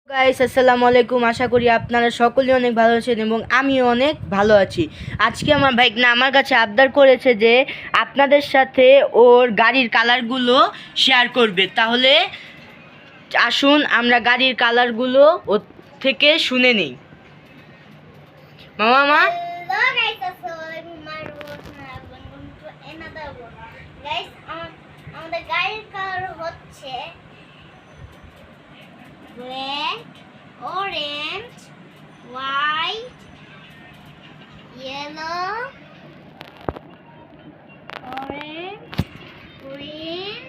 Guys আসসালামু আলাইকুম। আশা করি আপনারা সকলেই অনেক ভালো আছেন এবং আমিও অনেক ভালো আছি। আজকে আমার ভাইকনা আমার কাছে আবদার করেছে যে আপনাদের সাথে ওর গাড়ির কালারগুলো শেয়ার করবে। তাহলে আসুন আমরা গাড়ির কালারগুলো ওর থেকে শুনে নিই। মামা Hello guys, assalamualaikum warahmatullahi wabarakatuh. Another one. Guys, আমাদের গাড়ির কালার হচ্ছে black, orange, white, yellow, orange, green,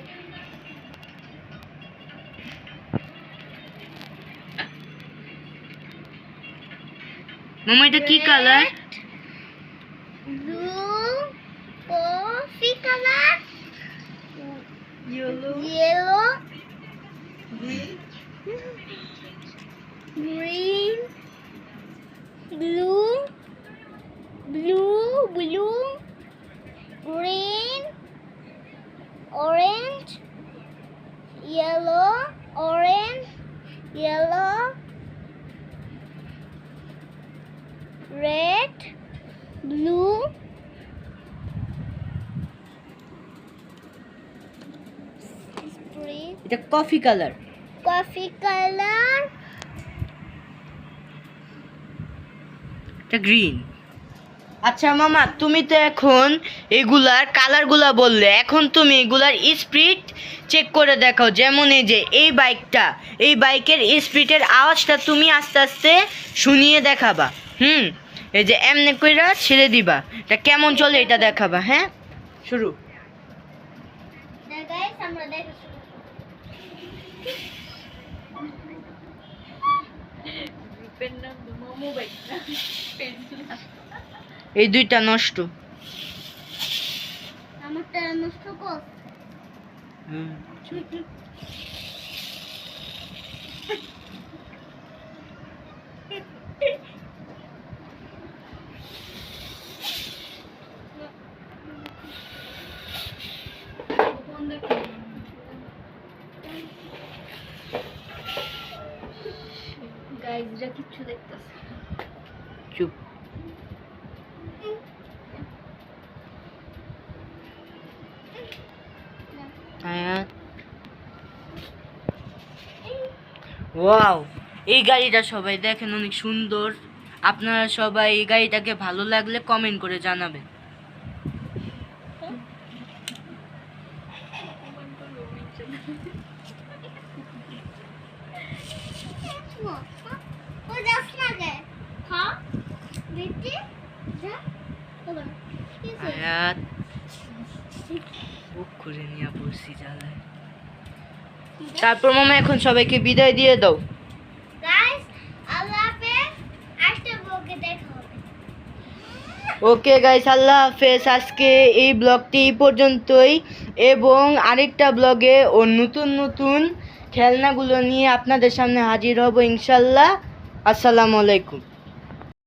মামা এটা কি colour? blue, coffee color, yellow, yellow, green, blue, green, orange, yellow, red, blue, এটা কফি কালার, coffee color, এটা green. আচ্ছা মামা, তুমি তো এখন এগুলার কালারগুলা বললে, এখন তুমি এগুলার স্পিড চেক করে দেখাও। যেমন এই যে এই বাইকের স্পিডের আওয়াজটা তুমি আস্তে আস্তে শুনিয়ে দেখাবা। এই যে এমনি কইরা ছেড়ে দিবা, এটা কেমন চলে এটা দেখাবা। হ্যাঁ, শুরু। guys, আমরা দেখো এই দুইটা নষ্ট। আমারটা নষ্ট কর। গাইজরা কিছু দেখতেছে। চুপ। ওয়াও, এই গাড়িটা সবাই দেখেন, অনেক সুন্দর। আপনারা সবাই এই গাড়িটাকে ভালো লাগলে কমেন্ট করে জানাবেন। আয়াত বুক করে নিয়ে পড়ছি জ্বালায়। তারপর মামা এখন সবাইকে বিদায় দিয়ে দাও। গাইস, আল্লাহ হাফেজ। আজকে ব্লগে দেখা হবে। ওকে গাইস, আল্লাহ হাফেজ। আজকে এই ব্লগটি এই পর্যন্তই, এবং আরেকটা ব্লগে ও নতুন নতুন খেলনাগুলো নিয়ে আপনাদের সামনে হাজির হব ইনশাল্লাহ। আসসালামু আলাইকুম।